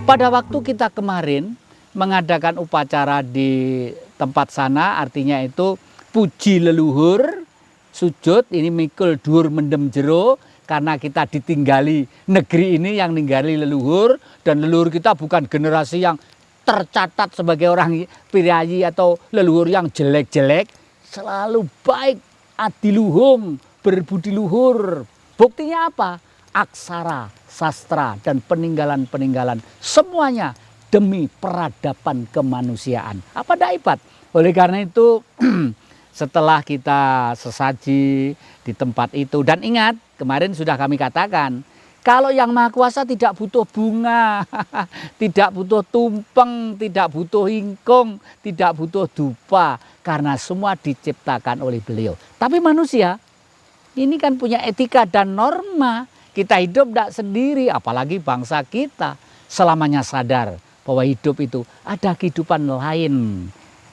Pada waktu kita kemarin mengadakan upacara di tempat sana, artinya itu puji leluhur, sujud, ini mikul dur mendem jero, karena kita ditinggali negeri ini yang ninggali leluhur, dan leluhur kita bukan generasi yang tercatat sebagai orang pirayi atau leluhur yang jelek-jelek, selalu baik, adiluhung, berbudi luhur. Buktinya apa? Aksara, sastra, dan peninggalan-peninggalan semuanya demi peradaban kemanusiaan. Apa daibat? Oleh karena itu setelah kita sesaji di tempat itu, dan ingat kemarin sudah kami katakan, kalau yang Maha Kuasa tidak butuh bunga, tidak butuh tumpeng, tidak butuh ingkung, tidak butuh dupa, karena semua diciptakan oleh beliau. Tapi manusia ini kan punya etika dan norma. Kita hidup tidak sendiri, apalagi bangsa kita selamanya sadar bahwa hidup itu ada kehidupan lain.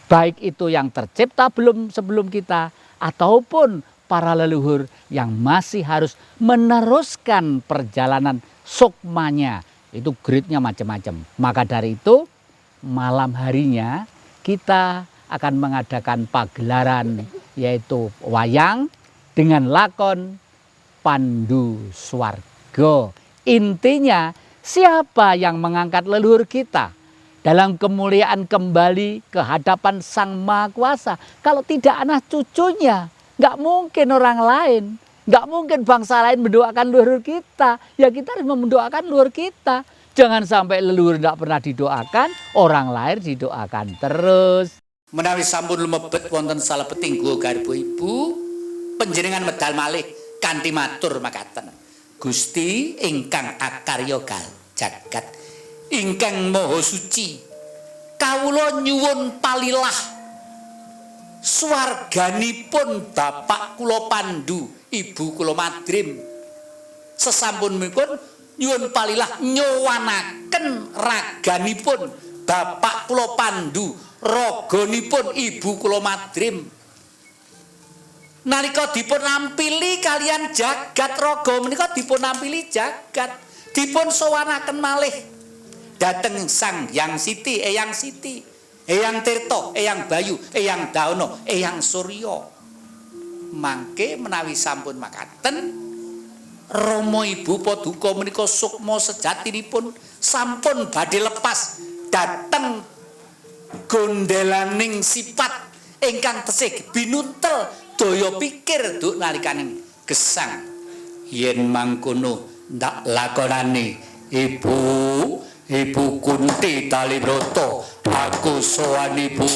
Baik itu yang tercipta sebelum kita, ataupun para leluhur yang masih harus meneruskan perjalanan sukmanya. Itu grade-nya macam-macam. Maka dari itu malam harinya kita akan mengadakan pagelaran, yaitu wayang dengan lakon Pandu Swarga. Intinya siapa yang mengangkat leluhur kita dalam kemuliaan kembali ke hadapan Sang Maha Kuasa? Kalau tidak anak cucunya, nggak mungkin orang lain, nggak mungkin bangsa lain mendoakan leluhur kita. Ya kita harus mendoakan leluhur kita. Jangan sampai leluhur tidak pernah didoakan, orang lain didoakan terus. Menawi sampun lumebet wonten salebeting guwa garba ibu, panjenengan medal malih kanthi matur makaten. Gusti ingkang akarya jagat, ingkang maha suci, kawula nyuwun palilah swarganipun bapak kula Pandu, ibu kula Madrim. Sesampun mipun nyuwun palilah nyowanaken raganipun bapak kula Pandu, raganipun ibu kula Madrim. Nalika dipun nampili kalian jagat raga menika dipun nampili jagat, dipun sowanaken malih dhateng Sang Hyang Siti, Eyang Siti, Eyang Tirta, Eyang Bayu, Eyang Dauna, Eyang Surya. Mangke menawi sampun makaten, Rama Ibu Paduka menika sukma sejatinipun sampun badhe lepas dhateng gondelaning sifat ingkang tesih binuntel daya pikir duk nalikaning gesang. Yen mangkono ndak lakonane Ibu Kunti Talibrata, aku sowan Ibu.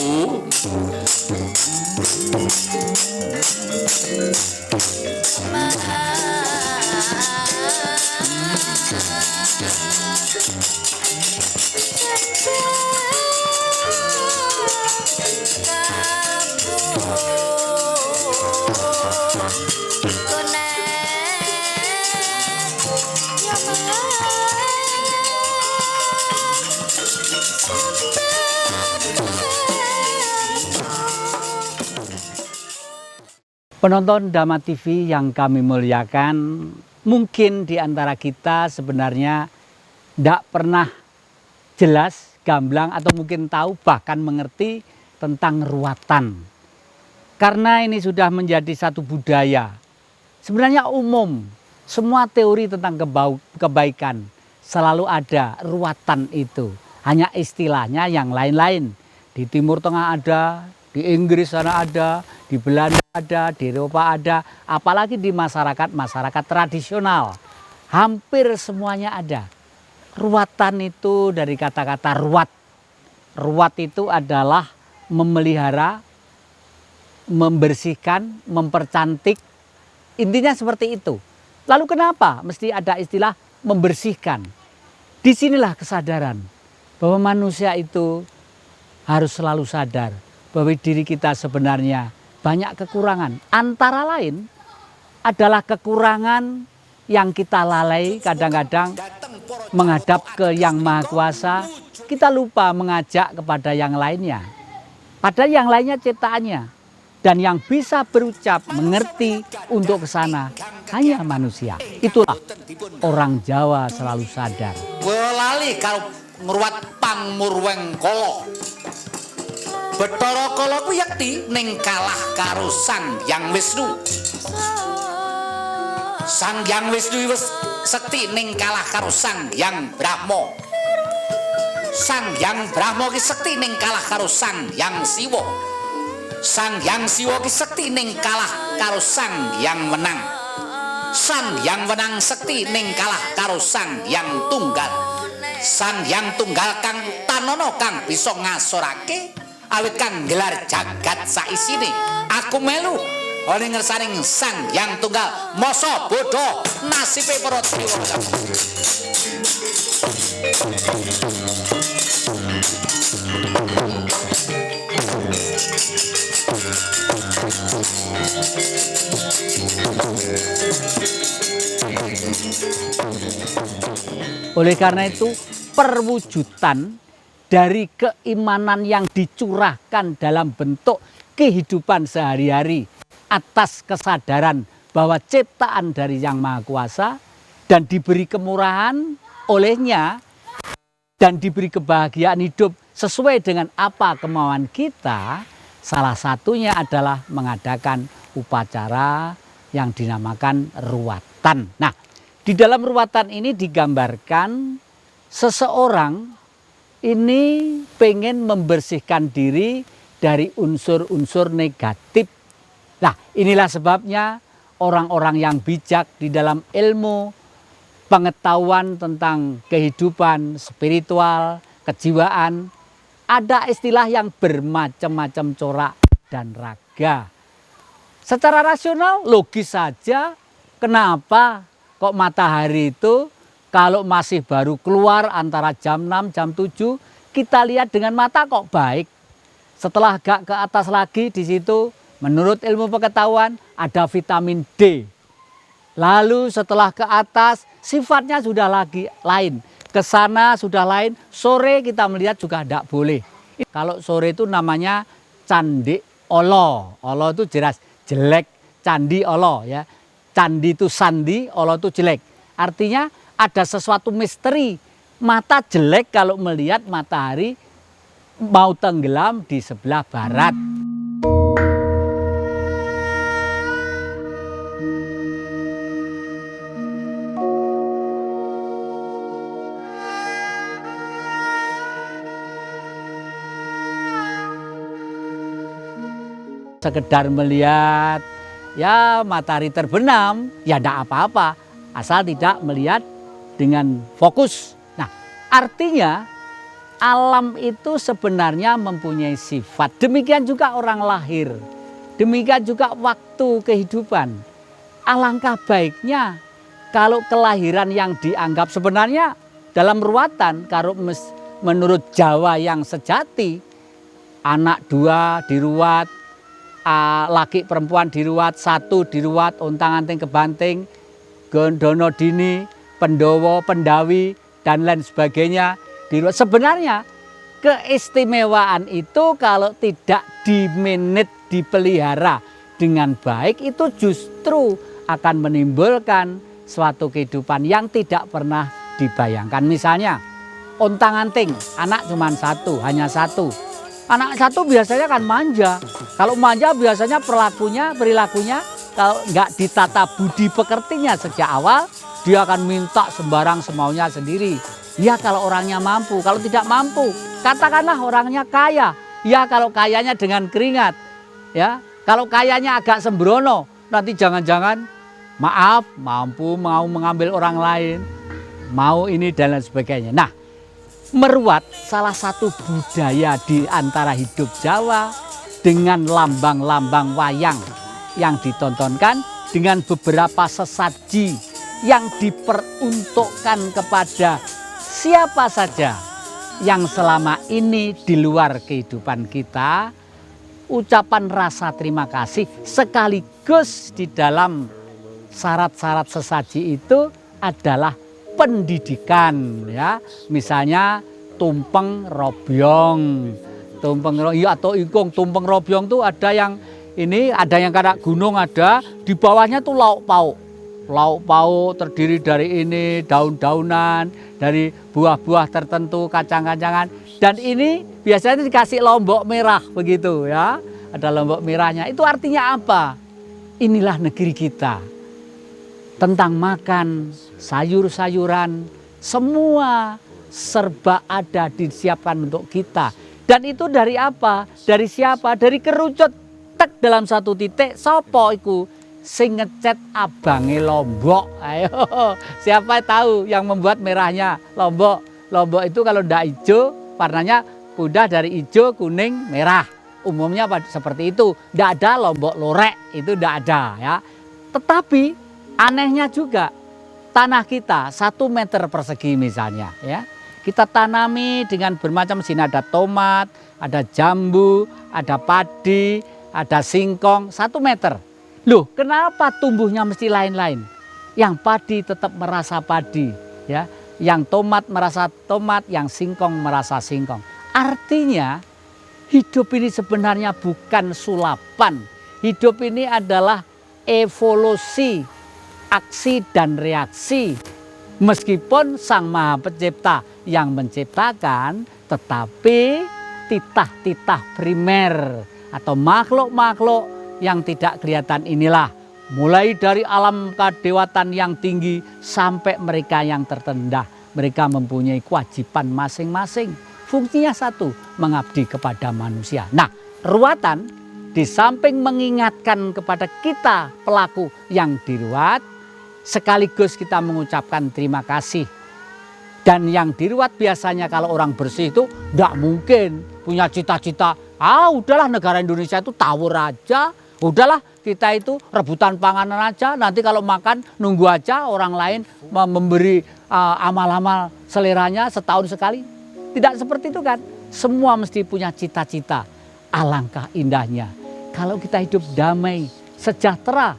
Penonton Dhamma TV yang kami muliakan, mungkin di antara kita sebenarnya tidak pernah jelas, gamblang, atau mungkin tahu bahkan mengerti tentang ruwatan. Karena ini sudah menjadi satu budaya. Sebenarnya umum, semua teori tentang kebaikan selalu ada ruwatan itu. Hanya istilahnya yang lain-lain. Di Timur Tengah ada, di Inggris sana ada, di Belanda ada, di Eropa ada, apalagi di masyarakat tradisional. Hampir semuanya ada. Ruwatan itu dari kata-kata ruwat. Ruwat itu adalah memelihara, membersihkan, mempercantik. Intinya seperti itu. Lalu kenapa mesti ada istilah membersihkan? Disinilah kesadaran bahwa manusia itu harus selalu sadar bahwa diri kita sebenarnya banyak kekurangan. Antara lain adalah kekurangan yang kita lalai kadang-kadang menghadap ke Yang Maha Kuasa. Kita lupa mengajak kepada yang lainnya. Padahal yang lainnya ciptaannya. Dan yang bisa berucap, mengerti untuk ke sana hanya manusia. Itulah orang Jawa selalu sadar. Lali kalau ngruwat pangmurweng kala. Bathara Kala kuwi yekti ning kalah karo Sang Hyang Wisnu. Sang Hyang Wisnu wis sekti ning kalah karo Sang Hyang Brahma. Sang Hyang Brahma ki sekti ning kalah karo Sang Hyang Siwa. Sang Hyang Siwa ki sekti ning kalah karo Sang Hyang Wenang. Sang Hyang Wenang sekti ning kalah karo Sang Hyang Tunggal. Sang Hyang Tunggal kang tanana kang bisa ngasorake awit kang gelar jagat saisine. Aku melu ana ngersaning Sang Hyang Tunggal. Masa bodho nasibe para dewa. Oleh karena itu, perwujudan dari keimanan yang dicurahkan dalam bentuk kehidupan sehari-hari atas kesadaran bahwa ciptaan dari Yang Maha Kuasa dan diberi kemurahan olehnya dan diberi kebahagiaan hidup sesuai dengan apa kemauan kita, salah satunya adalah mengadakan upacara yang dinamakan ruwatan. Nah, di dalam ruwatan ini digambarkan seseorang ini pengen membersihkan diri dari unsur-unsur negatif. Nah, inilah sebabnya orang-orang yang bijak di dalam ilmu pengetahuan tentang kehidupan spiritual, kejiwaan, ada istilah yang bermacam-macam corak dan raga. Secara rasional logis saja, kenapa kok matahari itu kalau masih baru keluar antara jam 6, jam 7, kita lihat dengan mata kok baik. Setelah agak ke atas lagi di situ, menurut ilmu pengetahuan ada vitamin D. Lalu setelah ke atas sifatnya sudah lagi lain. Ke sana sudah lain, sore kita melihat juga tidak boleh. Kalau sore itu namanya candi olo. Olo itu jelas jelek, candi olo ya. Candi itu sandi, olo itu jelek. Artinya ada sesuatu misteri. Mata jelek kalau melihat matahari mau tenggelam di sebelah barat. Sekedar melihat ya matahari terbenam, ya tidak apa-apa, asal tidak melihat dengan fokus. Nah, artinya alam itu sebenarnya mempunyai sifat. Demikian juga orang lahir, demikian juga waktu kehidupan. Alangkah baiknya kalau kelahiran yang dianggap sebenarnya dalam ruwatan, kalau menurut Jawa yang sejati, anak 2 diruwat, laki perempuan diruwat, 1 diruwat, untang-anting kebanting, gondono dini, pendowo, pendawi, dan lain sebagainya diruwat. Sebenarnya keistimewaan itu kalau tidak dimanage, dipelihara dengan baik, itu justru akan menimbulkan suatu kehidupan yang tidak pernah dibayangkan. Misalnya untang-anting, anak cuma 1, hanya 1. Anak 1 biasanya kan manja. Kalau manja biasanya perilakunya kalau nggak ditata budi pekertinya sejak awal, dia akan minta sembarang semaunya sendiri. Ya kalau orangnya mampu, kalau tidak mampu, katakanlah orangnya kaya. Ya kalau kayanya dengan keringat. Ya, kalau kayanya agak sembrono, nanti jangan-jangan maaf, mampu mau mengambil orang lain, mau ini dan lain sebagainya. Nah, meruat salah satu budaya di antara hidup Jawa dengan lambang-lambang wayang yang ditontonkan dengan beberapa sesaji yang diperuntukkan kepada siapa saja yang selama ini di luar kehidupan kita. Ucapan rasa terima kasih sekaligus di dalam syarat-syarat sesaji itu adalah pendidikan, ya. Misalnya tumpeng robyong atau ingkung. Tumpeng robyong tuh ada yang ini, ada yang kayak gunung, ada di bawahnya tuh lauk pauk. lauk pauk terdiri dari ini, daun-daunan, dari buah-buah tertentu, kacang-kacangan. Dan ini biasanya dikasih lombok merah begitu ya. Ada lombok merahnya. Itu artinya apa? Inilah negeri kita. Tentang makan, sayur-sayuran, semua serba ada disiapkan untuk kita. Dan itu dari apa? Dari siapa? Dari kerucut tek dalam satu titik. Sopo iku sing ngecat abange Lombok. Ayo, siapa tahu yang membuat merahnya Lombok? Lombok itu kalau ndak hijau, warnanya udah dari hijau, kuning, merah. Umumnya seperti itu. Ndak ada Lombok lorek, itu ndak ada ya. Tetapi anehnya juga tanah kita 1 meter persegi misalnya ya. Kita tanami dengan bermacam jenis, ada tomat, ada jambu, ada padi, ada singkong, 1 meter. Loh, kenapa tumbuhnya mesti lain-lain? Yang padi tetap merasa padi, ya. Yang tomat merasa tomat, yang singkong merasa singkong. Artinya, hidup ini sebenarnya bukan sulapan. Hidup ini adalah evolusi, aksi dan reaksi. Meskipun Sang Maha Pencipta yang menciptakan, tetapi titah-titah primer atau makhluk-makhluk yang tidak kelihatan inilah, mulai dari alam kadewatan yang tinggi sampai mereka yang tertendah, mereka mempunyai kewajiban masing-masing. Fungsinya satu, mengabdi kepada manusia. Nah, ruatan di samping mengingatkan kepada kita pelaku yang diruat, sekaligus kita mengucapkan terima kasih. Dan yang diruat biasanya kalau orang bersih itu tidak mungkin punya cita-cita, udahlah negara Indonesia itu tawur aja, udahlah kita itu rebutan panganan aja, nanti kalau makan nunggu aja orang lain memberi amal-amal seleranya setahun sekali. Tidak seperti itu kan, semua mesti punya cita-cita. Alangkah indahnya kalau kita hidup damai, sejahtera,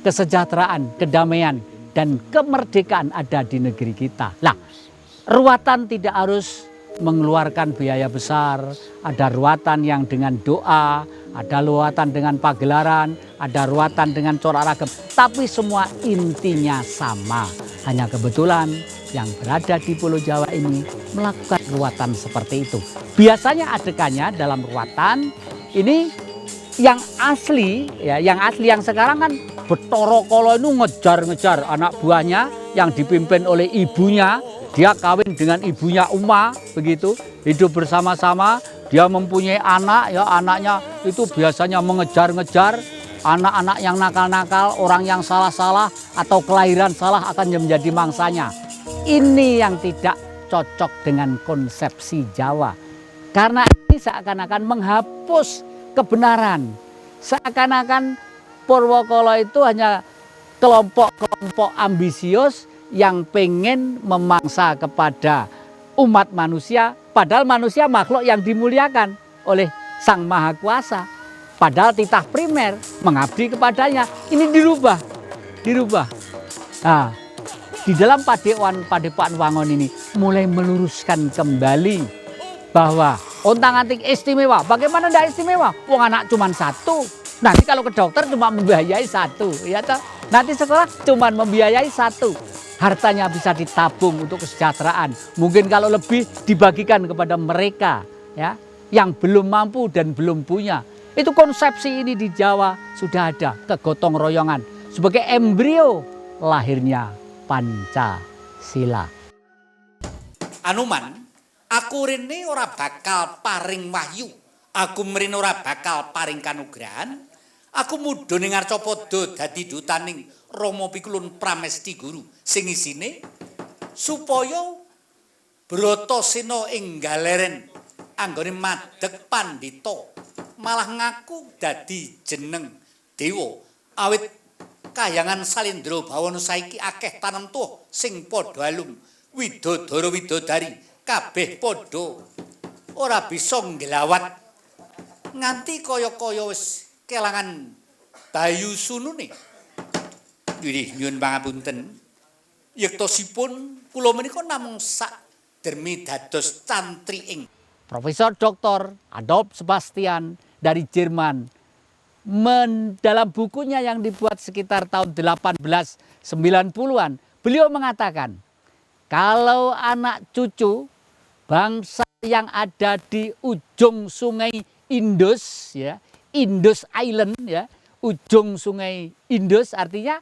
kesejahteraan, kedamaian, dan kemerdekaan ada di negeri kita. Nah, ruatan tidak harus mengeluarkan biaya besar. Ada ruatan yang dengan doa, ada ruatan dengan pagelaran, ada ruatan dengan corak ragam. Tapi semua intinya sama. Hanya kebetulan yang berada di Pulau Jawa ini melakukan ruatan seperti itu. Biasanya adegannya dalam ruatan ini yang asli, ya, yang sekarang kan Bathara Kala itu ngejar-ngejar anak buahnya yang dipimpin oleh ibunya. Dia kawin dengan ibunya Uma, begitu, hidup bersama-sama. Dia mempunyai anak, ya, anaknya itu biasanya mengejar-ngejar anak-anak yang nakal-nakal, orang yang salah-salah atau kelahiran salah akan menjadi mangsanya. Ini yang tidak cocok dengan konsepsi Jawa. Karena ini seakan-akan menghapus kebenaran. Seakan-akan Purwakala itu hanya kelompok-kelompok ambisius yang pengen memangsa kepada umat manusia, padahal manusia makhluk yang dimuliakan oleh Sang Maha Kuasa. Padahal titah primer mengabdi kepadanya. Ini dirubah. Nah, di dalam Padepokan Wangon ini mulai meluruskan kembali bahwa ontang-anting istimewa. Bagaimana tidak istimewa? Wong anak cuma 1. Nanti kalau ke dokter cuma membiayai 1, ya toh. Nanti sekolah cuma membiayai 1. Hartanya bisa ditabung untuk kesejahteraan. Mungkin kalau lebih dibagikan kepada mereka, ya, yang belum mampu dan belum punya. Itu konsepsi ini di Jawa sudah ada, kegotong royongan sebagai embrio lahirnya Pancasila. Anuman, aku rene ora bakal paring wahyu. Aku mrene ora bakal paring kanugrahan. Aku mudhun ing Arcapada dadi dutaning Rama Pikulun Pramesti Guru sing isine supaya Bratasena ing galeren anggone madeg pandhita malah ngaku dadi jeneng dewa awit kahyangan Salendra Bawana saiki akeh tanem tuh sing padha alum widodara widodari kabeh padha ora bisa nglawat nganti kaya-kaya wis kelangan bayu sunune. Nggih nyuwun pangapunten. Yektosipun kula menika namung sak dermi dados cantri ing Profesor Dr. Adolf Sebastian dari Jerman dalam bukunya yang dibuat sekitar tahun 1890-an, beliau mengatakan, kalau anak cucu bangsa yang ada di ujung sungai Indus, ya, Indus Island, ya, ujung sungai Indus artinya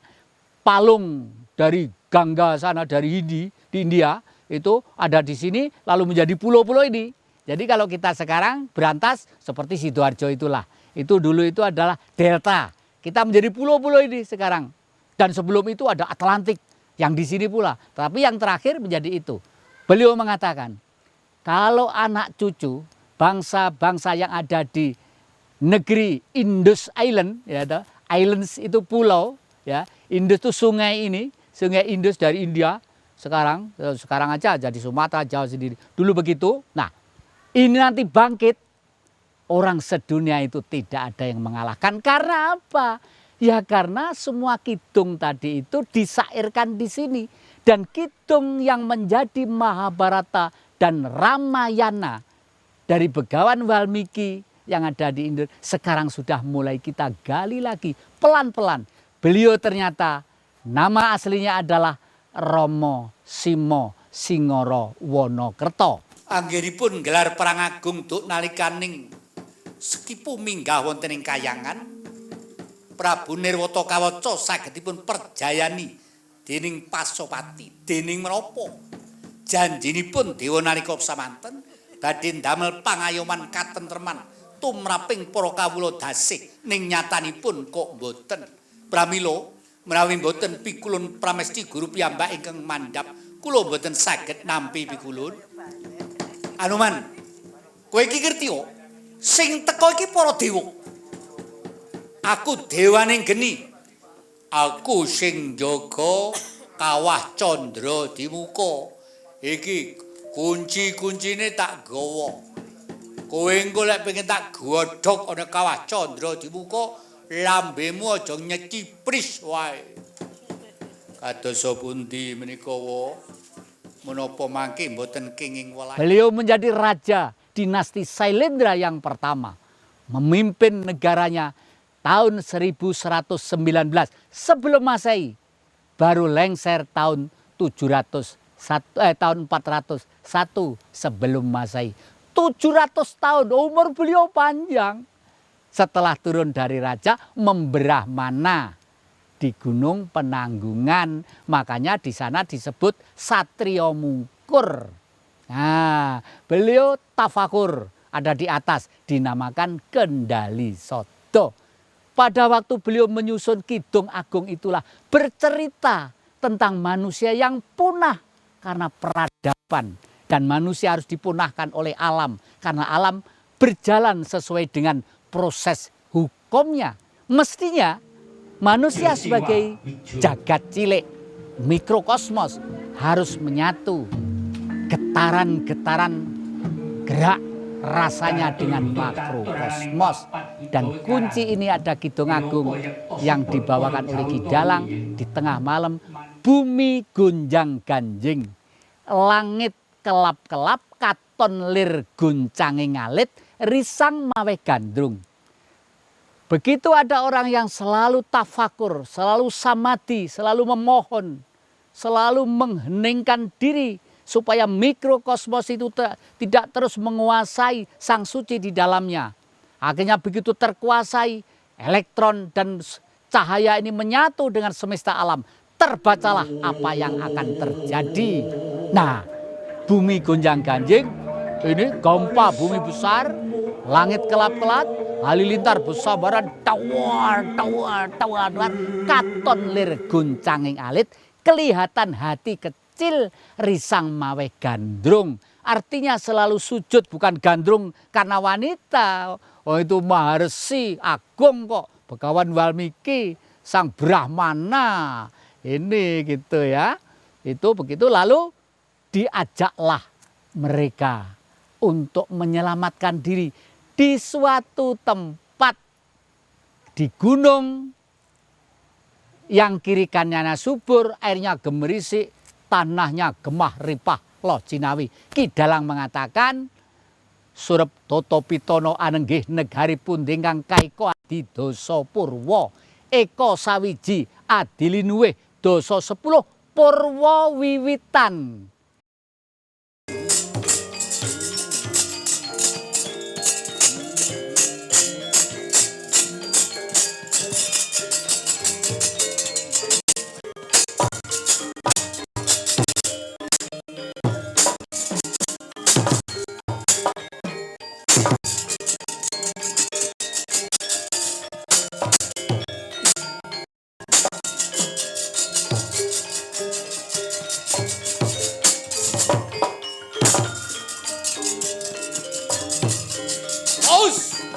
palung dari Gangga sana, dari di India, itu ada di sini lalu menjadi pulau-pulau ini. Jadi kalau kita sekarang berantas seperti Sidoarjo itulah. Itu dulu itu adalah delta. Kita menjadi pulau-pulau ini sekarang. Dan sebelum itu ada Atlantik yang di sini pula. Tapi yang terakhir menjadi itu. Beliau mengatakan, kalau anak cucu bangsa-bangsa yang ada di negeri Indus Island, ya, islands itu pulau, ya, Indus itu sungai ini, sungai Indus dari India, sekarang aja jadi Sumatera, Jawa sendiri. Dulu begitu. Nah, ini nanti bangkit, orang sedunia itu tidak ada yang mengalahkan. Karena apa? Ya karena semua kidung tadi itu disairkan di sini. Dan kidung yang menjadi Mahabharata dan Ramayana dari Begawan Walmiki yang ada di Indonesia, sekarang sudah mulai kita gali lagi pelan-pelan. Beliau ternyata nama aslinya adalah Romo Simo Singoro Wonokerto. Anggenipun gelar perang agung duk nalikaning sekipu minggah wonten ing Kayangan, Prabu Nirwata Kawaca sagedipun perjayani dening Pasopati, dening menapa janjinipun dewa nalika samanten badhe ndamel pangayoman katentreman tumraping para kawula dasih, ning nyatanipun kok mboten. Pramila menawi mboten pikulun pramesti guru piyambak ingkang mandhap, kula mboten saged nampi pikulun. Anuman, kowe iki ngerti kok, sing teka iki para dewa. Aku dewaning geni. Aku sing jaga kawah candra di muka. Iki kunci-kuncine tak gawa. Kowe engko lek pengen tak godhog ana kawah candra di muka, lambemu aja nyecipris wae. Kadosa pundi menika wa menapa mangke mboten kenging welas. Beliau menjadi raja dinasti Sailendra yang pertama, memimpin negaranya tahun 1119 sebelum Masehi, baru lengser tahun 401 sebelum Masehi. 700 tahun umur beliau panjang. Setelah turun dari raja, memberah mana di Gunung Penanggungan. Makanya di sana disebut Satrio Mungkur. Nah, beliau tafakur ada di atas, dinamakan Kendali Sodo. Pada waktu beliau menyusun Kidung Agung itulah bercerita tentang manusia yang punah karena peradaban. Dan manusia harus dipunahkan oleh alam. Karena alam berjalan sesuai dengan proses hukumnya. Mestinya manusia sebagai jagat cilik, mikrokosmos, harus menyatu getaran-getaran gerak rasanya dengan makrokosmos. Dan kunci ini ada Kidung Agung yang dibawakan oleh Ki Dalang di tengah malam. Bumi gonjang ganjing, langit kelap-kelap, katon lir guncange ngalit, risang mawe gandrung. Begitu ada orang yang selalu tafakur, selalu samadhi, selalu memohon, selalu mengheningkan diri supaya mikrokosmos itu tidak terus menguasai sang suci di dalamnya. Akhirnya begitu terkuasai, elektron dan cahaya ini menyatu dengan semesta alam. Terbacalah apa yang akan terjadi. Nah, bumi gonjang ganjing, ini gempa bumi besar, langit kelap-kelap, halilintar besabaran, tawar, katon lir guncanging alit, kelihatan hati kecil, risang mawe gandrung. Artinya selalu sujud, bukan gandrung karena wanita. Oh itu Maharsi Agung kok, Begawan Walmiki, sang Brahmana. Ini gitu ya. Itu begitu lalu diajaklah mereka untuk menyelamatkan diri di suatu tempat di gunung yang kiri kanannya subur, airnya gemerisik, tanahnya gemah ripah loh Cinawi. Ki Dalang mengatakan surep Toto Pitono anenggih negaripun ingkang kaika adi dasa purwa eka sawiji adilinuwih dasa 10 purwa wiwitan. Aus!